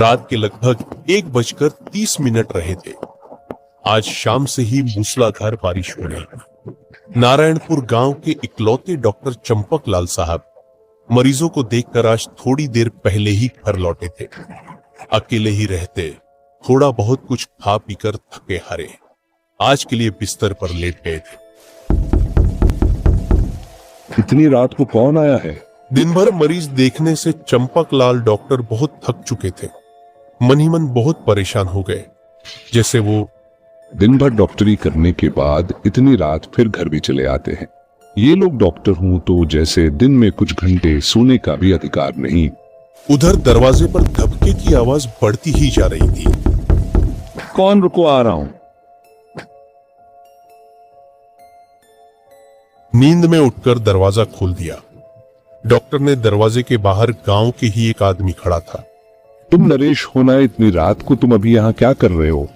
रात के लगभग 1:30 रहे थे। आज शाम से ही मूसलाधार बारिश हो रही। नारायणपुर गांव के इकलौते डॉक्टर चंपक लाल साहब मरीजों को देखकर आज थोड़ी देर पहले ही घर लौटे थे। अकेले ही रहते, थोड़ा बहुत कुछ खा पीकर थके हारे आज के लिए बिस्तर पर लेट गए थे। इतनी रात को कौन आया है? दिन भर मरीज देखने से चंपक लाल डॉक्टर बहुत थक चुके थे। मन ही मन बहुत परेशान हो गए। जैसे वो दिन भर डॉक्टरी करने के बाद इतनी रात फिर घर भी चले आते हैं। ये लोग डॉक्टर हूं तो जैसे दिन में कुछ घंटे सोने का भी अधिकार नहीं। उधर दरवाजे पर धबके की आवाज बढ़ती ही जा रही थी। कौन? रुको, आ रहा हूं। नींद में उठकर दरवाजा खोल दिया। डॉक्टर ने दरवाजे के बाहर गांव के ही एक आदमी खड़ा था। तुम नरेश होना? इतनी रात को तुम अभी यहाँ क्या कर रहे हो?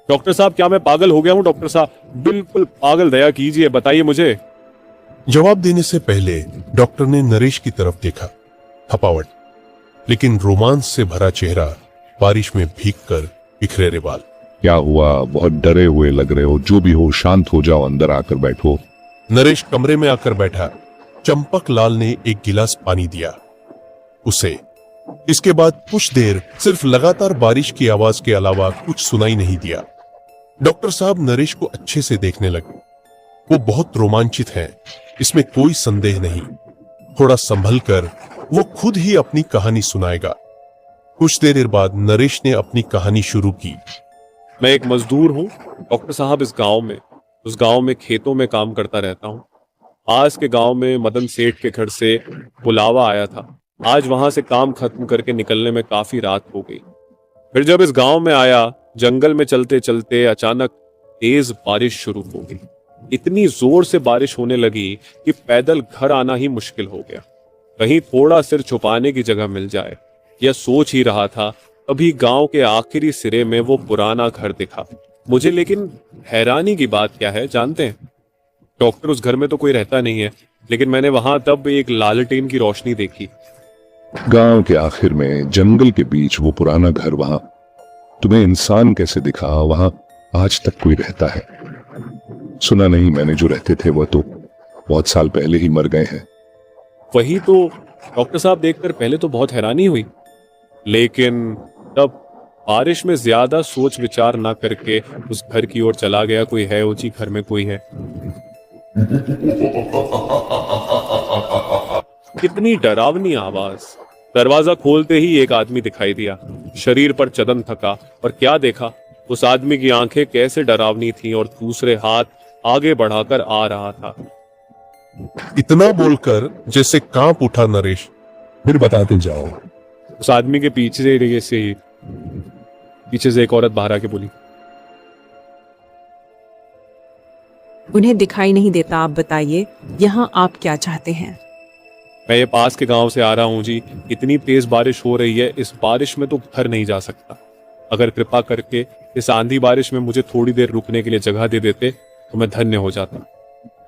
डॉक्टर साहब, क्या मैं पागल हो गया हूँ? डॉक्टर साहब, बिल्कुल पागल, दया कीजिए, बताइए मुझे। जवाब देने से पहले डॉक्टर ने नरेश की तरफ देखा। थपावट लेकिन रोमांच से भरा चेहरा, बारिश में भीगकर बिखरे बाल। क्या हुआ? बहुत डरे हुए लग रहे हो। जो भी हो, शांत हो जाओ, अंदर आकर बैठो। नरेश कमरे में आकर बैठा। चंपक लाल ने एक गिलास पानी दिया उसे। इसके बाद कुछ देर सिर्फ लगातार बारिश की आवाज के अलावा कुछ सुनाई नहीं दिया। डॉक्टर साहब नरेश को अच्छे से देखने लगे। वो बहुत रोमांचित हैं, इसमें कोई संदेह नहीं। थोड़ा संभल कर वो खुद ही अपनी कहानी सुनाएगा। कुछ देर बाद नरेश ने अपनी कहानी शुरू की। मैं एक मजदूर हूँ डॉक्टर साहब। उस गांव में खेतों में काम करता रहता हूँ। पास के गांव में मदन सेठ के घर से बुलावा आया था। आज वहां से काम खत्म करके निकलने में काफी रात हो गई। फिर जब इस गांव में आया, जंगल में चलते चलते अचानक तेज बारिश शुरू हो गई। इतनी जोर से बारिश होने लगी कि पैदल घर आना ही मुश्किल हो गया। कहीं थोड़ा सिर छुपाने की जगह मिल जाए, यह सोच ही रहा था, तभी गांव के आखिरी सिरे में वो पुराना घर दिखा मुझे। लेकिन हैरानी की बात क्या है जानते हैं? डॉक्टर, उस घर में तो कोई रहता नहीं है, लेकिन मैंने वहां तब एक लालटेन की रोशनी देखी। गांव के आखिर में जंगल के बीच वो पुराना घर, वहां तुम्हें इंसान कैसे दिखा? वहां आज तक कोई रहता है? सुना नहीं मैंने, जो रहते थे वो तो बहुत साल पहले ही मर गए हैं। वही तो डॉक्टर साहब, देखकर पहले तो बहुत हैरानी हुई, लेकिन तब बारिश में ज्यादा सोच विचार ना करके उस घर की ओर चला गया। कोई है ऊंची घर में? कोई है? कितनी डरावनी आवाज। दरवाजा खोलते ही एक आदमी दिखाई दिया। शरीर पर चदन थका, और क्या देखा, उस आदमी की आंखें कैसे डरावनी थीं और दूसरे हाथ आगे बढ़ाकर आ रहा था। इतना बोलकर जैसे कांप उठा नरेश। फिर बताते जाओ। उस आदमी के पीछे से एक औरत बाहर आके बोली, उन्हें दिखाई नहीं देता, आप बताइए यहाँ आप क्या चाहते हैं? मैं ये पास के गांव से आ रहा हूँ जी। इतनी तेज बारिश हो रही है, इस बारिश में तो घर नहीं जा सकता। अगर कृपा करके इस आंधी बारिश में मुझे थोड़ी देर रुकने के लिए जगह दे देते तो मैं धन्य हो जाता।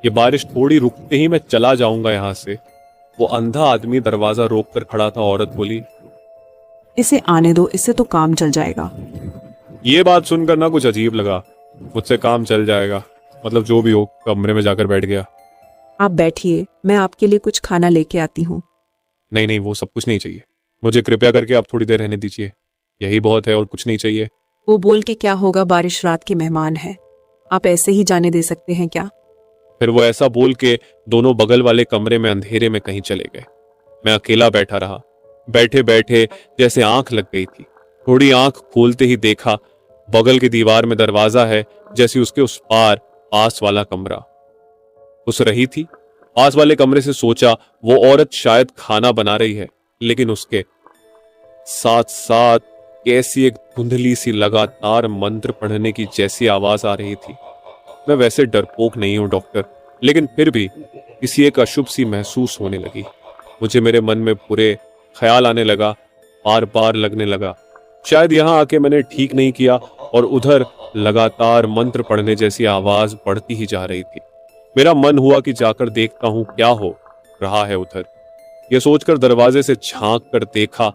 ये बारिश थोड़ी रुकते ही मैं चला जाऊंगा यहाँ से। वो अंधा आदमी दरवाजा रोक कर खड़ा था। औरत बोली, इसे आने दो, इससे तो काम चल जाएगा। ये बात सुनकर ना कुछ अजीब लगा। मुझसे काम चल जाएगा मतलब जो भी हो। कमरे में जाकर बैठ गया। आप बैठिए, मैं आपके लिए कुछ खाना लेके आती हूँ। नहीं, वो सब कुछ नहीं चाहिए मुझे। कृपया करके आप थोड़ी देर रहने दीजिए, यही बहुत है और कुछ नहीं चाहिए। वो बोल के क्या होगा, बारिश रात के मेहमान है, आप ऐसे ही जाने दे सकते हैं क्या? फिर वो ऐसा बोल के दोनों बगल वाले कमरे में अंधेरे में कहीं चले गए। मैं अकेला बैठा रहा। बैठे बैठे जैसे आंख लग गई थी। थोड़ी आंख खोलते ही देखा बगल की दीवार में दरवाजा है, जैसे उसके उस पार पास वाला कमरा उस रही थी। पास वाले कमरे से सोचा वो औरत शायद खाना बना रही है, लेकिन उसके साथ साथ कैसी एक धुंधली सी लगातार मंत्र पढ़ने की जैसी आवाज आ रही थी। मैं वैसे डरपोक नहीं हूं डॉक्टर, लेकिन फिर भी किसी एक अशुभ सी महसूस होने लगी। मुझे मेरे मन में बुरे ख्याल आने लगा, बार बार लगने लगा शायद यहाँ आके मैंने ठीक नहीं किया, और उधर लगातार मंत्र पढ़ने जैसी आवाज बढ़ती ही जा रही थी। मेरा मन हुआ कि जाकर देखता हूं क्या हो रहा है उधर। यह सोचकर दरवाजे से झांक कर देखा,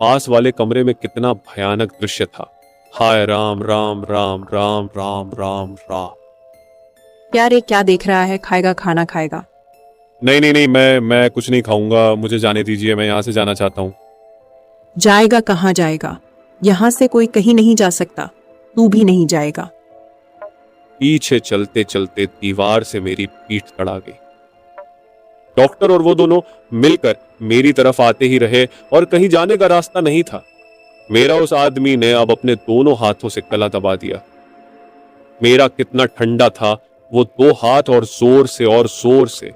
पास वाले कमरे में कितना भयानक दृश्य था। हाय राम राम राम राम राम राम राम। प्यारे क्या देख रहा है, खाएगा खाना खाएगा। नहीं नहीं नहीं, मैं कुछ नहीं खाऊंगा, मुझे जाने दीजिए, मैं यहाँ से जाना चाहता हूँ। जाएगा कहाँ जाएगा, यहाँ से कोई कहीं नहीं जा सकता, तू भी नहीं जाएगा। पीछे चलते चलते दीवार से मेरी पीठ तड़ा गई। डॉक्टर और वो दोनों मिलकर मेरी तरफ आते ही रहे और कहीं जाने का रास्ता नहीं था। मेरा उस आदमी ने अब अपने दोनों हाथों से गला दबा दिया। मेरा कितना ठंडा था वो, 2 हाथ और जोर से।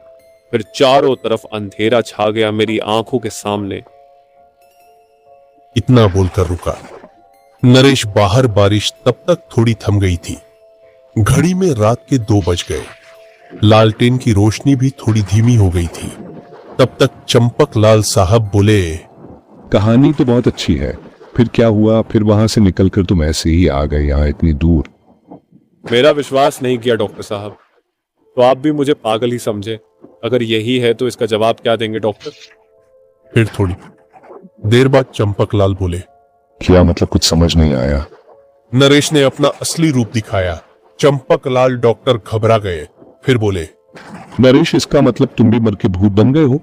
फिर चारों तरफ अंधेरा छा गया मेरी आंखों के सामने। इतना बोलकर रुका। नरेश बाहर बारिश तब तक थोड़ी थम गई थी। घड़ी में रात के 2 बज गए। लालटेन की रोशनी भी थोड़ी धीमी हो गई थी। तब तक चंपक लाल साहब बोले, कहानी तो बहुत अच्छी है, फिर क्या हुआ? फिर वहां से निकलकर तुम ऐसे ही आ गए यहाँ इतनी दूर? मेरा विश्वास नहीं किया डॉक्टर साहब, तो आप भी मुझे पागल ही समझे। अगर यही है तो इसका जवाब क्या देंगे डॉक्टर? फिर थोड़ी देर बाद चंपक लाल बोले, क्या मतलब? कुछ समझ नहीं आया। नरेश ने अपना असली रूप दिखाया। चंपक लाल डॉक्टर घबरा गए, फिर बोले, नरेश, इसका मतलब तुम भी मर के भूत बन गए हो?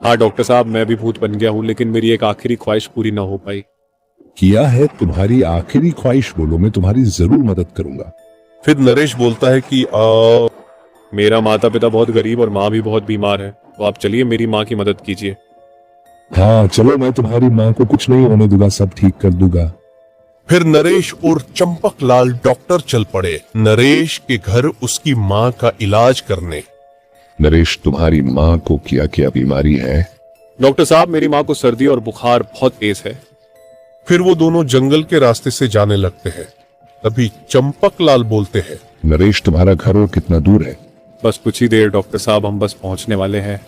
हाँ डॉक्टर साहब, मैं भी भूत बन गया हूँ, लेकिन मेरी एक आखिरी ख्वाहिश पूरी ना हो पाई। किया है तुम्हारी आखिरी ख्वाहिश, बोलो, मैं तुम्हारी जरूर मदद करूंगा। फिर नरेश बोलता है कि मेरा माता पिता बहुत गरीब और माँ भी बहुत बीमार है, तो आप चलिए मेरी माँ की मदद कीजिए। हाँ चलो, मैं तुम्हारी माँ को कुछ नहीं होने दूंगा, सब ठीक कर दूंगा। फिर नरेश और चंपक लाल डॉक्टर चल पड़े नरेश के घर उसकी माँ का इलाज करने। नरेश, तुम्हारी माँ को क्या बीमारी है? डॉक्टर साहब, मेरी माँ को सर्दी और बुखार बहुत तेज है। फिर वो दोनों जंगल के रास्ते से जाने लगते हैं। तभी चंपक लाल बोलते हैं, नरेश, तुम्हारा घर और कितना दूर है? बस कुछ ही देर डॉक्टर साहब, हम बस पहुंचने वाले हैं।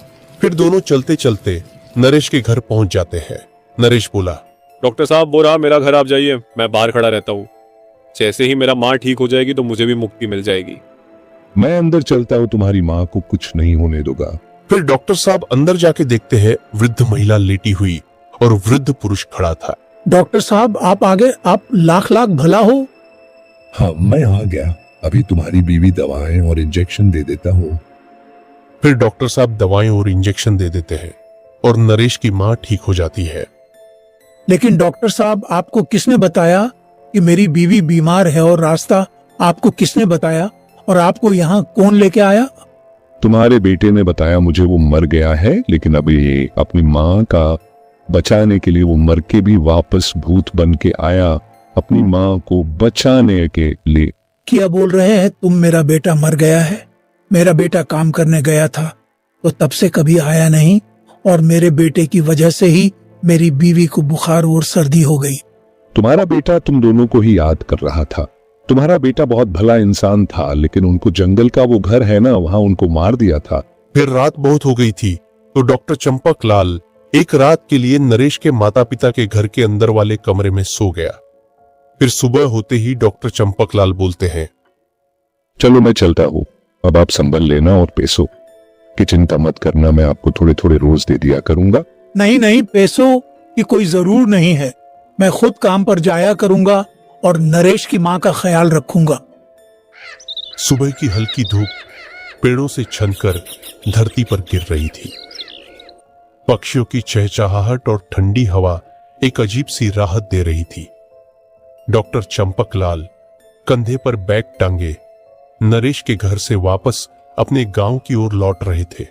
फिर दोनों चलते चलते नरेश के घर पहुंच जाते हैं। नरेश बोला, डॉक्टर साहब, वो रहा मेरा घर, आप जाइए, मैं बाहर खड़ा रहता हूँ। जैसे ही मेरा माँ ठीक हो जाएगी तो मुझे भी मुक्ति मिल जाएगी। मैं अंदर चलता हूँ, तुम्हारी माँ को कुछ नहीं होने दूंगा। फिर डॉक्टर साहब अंदर जाके देखते हैं वृद्ध महिला लेटी हुई और वृद्ध पुरुष खड़ा था। डॉक्टर साहब आप आ गए, आप लाख लाख भला हो। हाँ मैं आ गया, अभी तुम्हारी बीवी दवाएं और इंजेक्शन दे देता हूँ। फिर डॉक्टर साहब दवाएं और इंजेक्शन दे देते हैं और नरेश की माँ ठीक हो जाती है। लेकिन डॉक्टर साहब आपको किसने बताया कि मेरी बीवी बीमार है, और रास्ता आपको किसने बताया, और आपको यहाँ कौन लेके आया? तुम्हारे बेटे ने बताया मुझे, वो मर गया है, लेकिन अब ये अपनी माँ का बचाने के लिए वो मर के भी वापस भूत बन के आया, अपनी माँ को बचाने के लिए। क्या बोल रहे हैं तुम? मेरा बेटा मर गया है? मेरा बेटा काम करने गया था तो तब से कभी आया नहीं, और मेरे बेटे की वजह से ही मेरी बीवी को बुखार और सर्दी हो गई। तुम्हारा बेटा तुम दोनों को ही याद कर रहा था। तुम्हारा बेटा बहुत भला इंसान था, लेकिन उनको जंगल का वो घर है ना, वहां उनको मार दिया था। फिर रात बहुत हो गई थी तो डॉक्टर चंपक लाल एक रात के लिए नरेश के माता पिता के घर के अंदर वाले कमरे में सो गया। फिर सुबह होते ही डॉक्टर चंपक लाल बोलते हैं, चलो मैं चलता हूँ, अब आप संभल लेना और पैसों की चिंता मत करना, मैं आपको थोड़े थोड़े रोज दे दिया करूंगा। नहीं नहीं, पैसों की कोई जरूर नहीं है, मैं खुद काम पर जाया करूंगा और नरेश की माँ का ख्याल रखूंगा। सुबह की हल्की धूप पेड़ों से छनकर धरती पर गिर रही थी। पक्षियों की चहचहाहट और ठंडी हवा एक अजीब सी राहत दे रही थी। डॉक्टर चंपक लाल कंधे पर बैग टांगे नरेश के घर से वापस अपने गांव की ओर लौट रहे थे,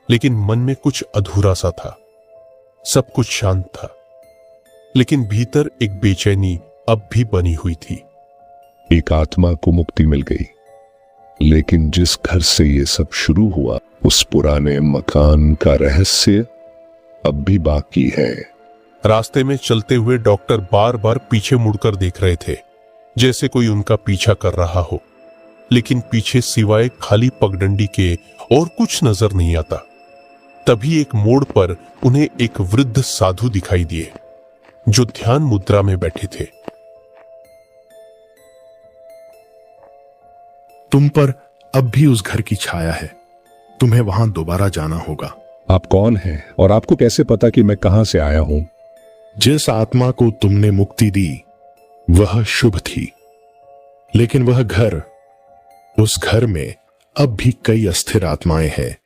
लेकिन मन में कुछ अधूरा सा था। सब कुछ शांत था, लेकिन भीतर एक बेचैनी अब भी बनी हुई थी। एक आत्मा को मुक्ति मिल गई, लेकिन जिस घर से ये सब शुरू हुआ उस पुराने मकान का रहस्य अब भी बाकी है। रास्ते में चलते हुए डॉक्टर बार बार पीछे मुड़कर देख रहे थे, जैसे कोई उनका पीछा कर रहा हो, लेकिन पीछे सिवाय खाली पगडंडी के और कुछ नजर नहीं आता। तभी एक मोड़ पर उन्हें एक वृद्ध साधु दिखाई दिए जो ध्यान मुद्रा में बैठे थे। तुम पर अब भी उस घर की छाया है, तुम्हें वहां दोबारा जाना होगा। आप कौन हैं और आपको कैसे पता कि मैं कहां से आया हूं? जिस आत्मा को तुमने मुक्ति दी वह शुभ थी, लेकिन वह घर, उस घर में अब भी कई अस्थिर आत्माएं हैं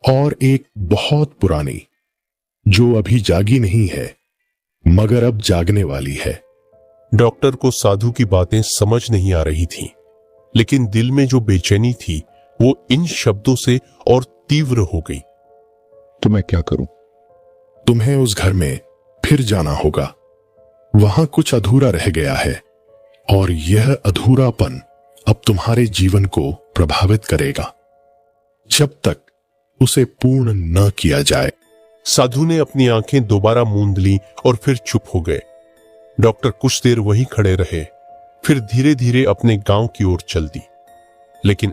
और एक बहुत पुरानी जो अभी जागी नहीं है मगर अब जागने वाली है। डॉक्टर को साधु की बातें समझ नहीं आ रही थीं, लेकिन दिल में जो बेचैनी थी वो इन शब्दों से और तीव्र हो गई। तो मैं क्या करूं? तुम्हें उस घर में फिर जाना होगा। वहां कुछ अधूरा रह गया है और यह अधूरापन अब तुम्हारे जीवन को प्रभावित करेगा जब तक उसे पूर्ण न किया जाए। साधु ने अपनी आंखें दोबारा मूंद ली और फिर चुप हो गए। डॉक्टर कुछ देर वहीं खड़े रहे, फिर धीरे धीरे अपने गांव की ओर चल दी। लेकिन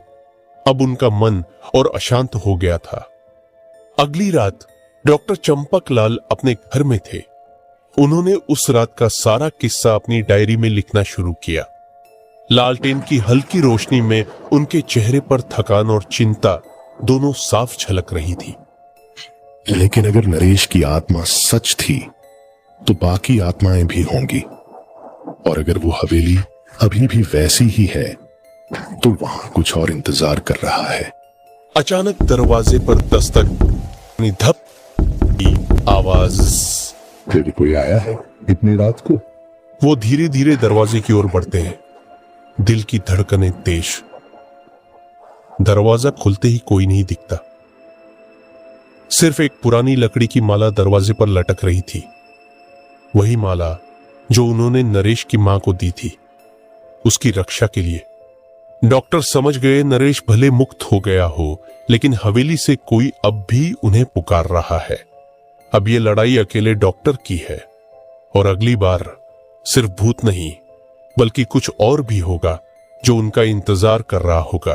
अब उनका मन और अशांत हो गया था। अगली रात डॉक्टर चंपकलाल अपने घर में थे। उन्होंने उस रात का सारा किस्सा अपनी डायरी में लिखना शुरू किया। लालटेन की हल्की रोशनी में उनके चेहरे पर थकान और चिंता दोनों साफ झलक रही थी। लेकिन अगर नरेश की आत्मा सच थी तो बाकी आत्माएं भी होंगी, और अगर वो हवेली अभी भी वैसी ही है तो वहां कुछ और इंतजार कर रहा है। अचानक दरवाजे पर दस्तक, धप की आवाज। फिर कोई आया है इतनी रात को? वो धीरे धीरे दरवाजे की ओर बढ़ते हैं, दिल की धड़कनें तेज। दरवाजा खुलते ही कोई नहीं दिखता, सिर्फ एक पुरानी लकड़ी की माला दरवाजे पर लटक रही थी। वही माला जो उन्होंने नरेश की मां को दी थी, उसकी रक्षा के लिए। डॉक्टर समझ गए नरेश भले मुक्त हो गया हो, लेकिन हवेली से कोई अब भी उन्हें पुकार रहा है। अब ये लड़ाई अकेले डॉक्टर की है, और अगली बार सिर्फ भूत नहीं बल्कि कुछ और भी होगा जो उनका इंतजार कर रहा होगा।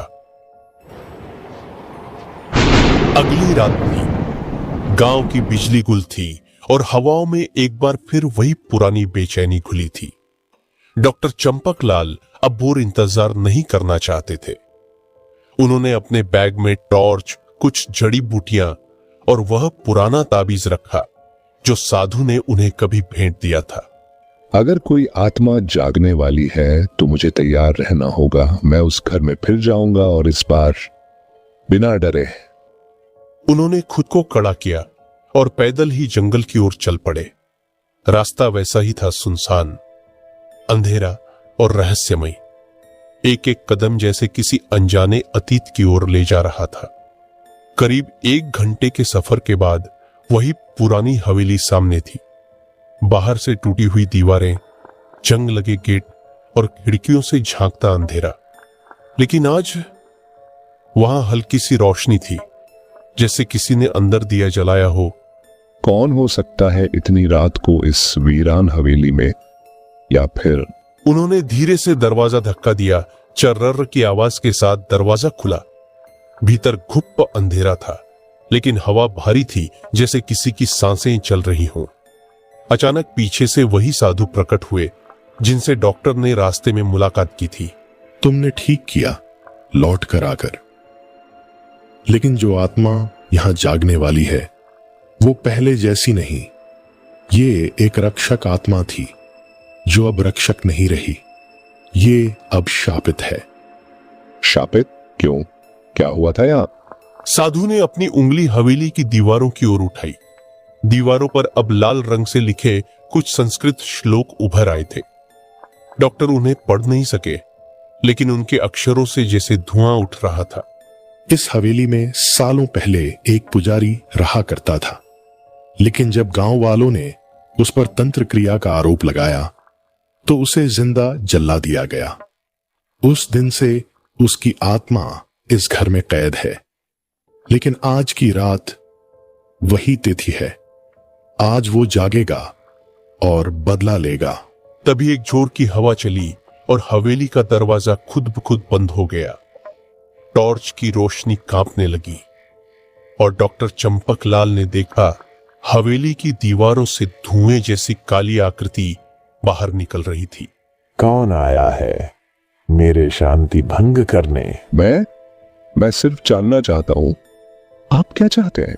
अगली रात थी। गांव की बिजली गुल थी और हवाओं में एक बार फिर वही पुरानी बेचैनी घुली थी। डॉक्टर चंपकलाल अब और इंतजार नहीं करना चाहते थे। उन्होंने अपने बैग में टॉर्च, कुछ जड़ी बूटियां और वह पुराना ताबीज रखा जो साधु ने उन्हें कभी भेंट दिया था। अगर कोई आत्मा जागने वाली है तो मुझे तैयार रहना होगा। मैं उस घर में फिर जाऊंगा और इस बार बिना डरे। उन्होंने खुद को कड़ा किया और पैदल ही जंगल की ओर चल पड़े। रास्ता वैसा ही था, सुनसान, अंधेरा और रहस्यमय। एक एक कदम जैसे किसी अनजाने अतीत की ओर ले जा रहा था। करीब 1 घंटे के सफर के बाद वही पुरानी हवेली सामने थी। बाहर से टूटी हुई दीवारें, जंग लगे गेट और खिड़कियों से झांकता अंधेरा। लेकिन आज वहां हल्की सी रोशनी थी, जैसे किसी ने अंदर दिया जलाया हो। कौन हो सकता है इतनी रात को इस वीरान हवेली में? या फिर उन्होंने धीरे से दरवाजा धक्का दिया। चर्रर की आवाज के साथ दरवाजा खुला। भीतर घुप्प अंधेरा था, लेकिन हवा भारी थी, जैसे किसी की सांसें चल रही हों। अचानक पीछे से वही साधु प्रकट हुए जिनसे डॉक्टर ने रास्ते में मुलाकात की थी। तुमने ठीक किया लौट कर आकर। लेकिन जो आत्मा यहां जागने वाली है वो पहले जैसी नहीं। ये एक रक्षक आत्मा थी जो अब रक्षक नहीं रही। ये अब शापित है। शापित? क्यों? क्या हुआ था यहाँ? साधु ने अपनी उंगली हवेली की दीवारों की ओर उठाई। दीवारों पर अब लाल रंग से लिखे कुछ संस्कृत श्लोक उभर आए थे। डॉक्टर उन्हें पढ़ नहीं सके, लेकिन उनके अक्षरों से जैसे धुआं उठ रहा था। इस हवेली में सालों पहले एक पुजारी रहा करता था, लेकिन जब गांव वालों ने उस पर तंत्र क्रिया का आरोप लगाया तो उसे जिंदा जला दिया गया। उस दिन से उसकी आत्मा इस घर में कैद है। लेकिन आज की रात वही तिथि है। आज वो जागेगा और बदला लेगा। तभी एक जोर की हवा चली और हवेली का दरवाजा खुद ब खुद बंद हो गया। टॉर्च की रोशनी कांपने लगी और डॉक्टर चंपकलाल ने देखा हवेली की दीवारों से धुएं जैसी काली आकृति बाहर निकल रही थी। कौन आया है मेरे शांति भंग करने? मैं सिर्फ जानना चाहता हूं, आप क्या चाहते हैं?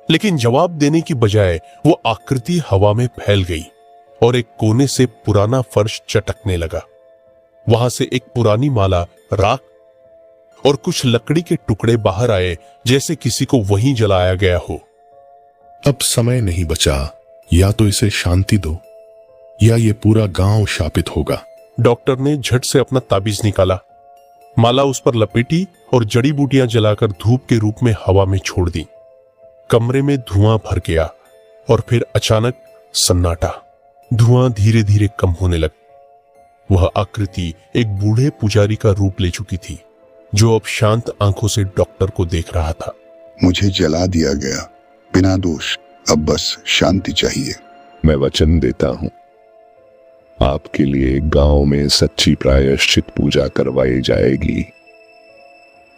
लेकिन जवाब देने की बजाय वो आकृति हवा में फैल गई। और एक कोने से पुराना फर्श चटकने लगा। वहां से एक पुरानी माला, राख और कुछ लकड़ी के टुकड़े बाहर आए, जैसे किसी को वहीं जलाया गया हो। अब समय नहीं बचा, या तो इसे शांति दो या ये पूरा गांव शापित होगा। डॉक्टर ने झट से अपना ताबीज निकाला, माला उस पर लपेटी और जड़ी बूटियां जलाकर धूप के रूप में हवा में छोड़ दी। कमरे में धुआं भर गया और फिर अचानक सन्नाटा। धुआं धीरे धीरे कम होने लगा। वह आकृति एक बूढ़े पुजारी का रूप ले चुकी थी, जो अब शांत आंखों से डॉक्टर को देख रहा था। मुझे जला दिया गया बिना दोष, अब बस शांति चाहिए। मैं वचन देता हूं, आपके लिए गांव में सच्ची प्रायश्चित पूजा करवाई जाएगी।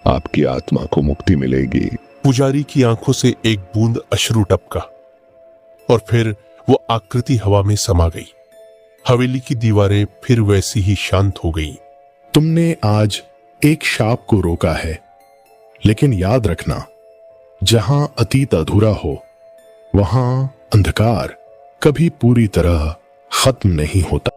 आपकी आत्मा को मुक्ति मिलेगी। पुजारी की आंखों से एक बूंद अश्रु टपका और फिर वो आकृति हवा में समा गई। हवेली की दीवारें फिर वैसी ही शांत हो गई। तुमने आज एक शाप को रोका है, लेकिन याद रखना, जहां अतीत अधूरा हो वहां अंधकार कभी पूरी तरह खत्म नहीं होता।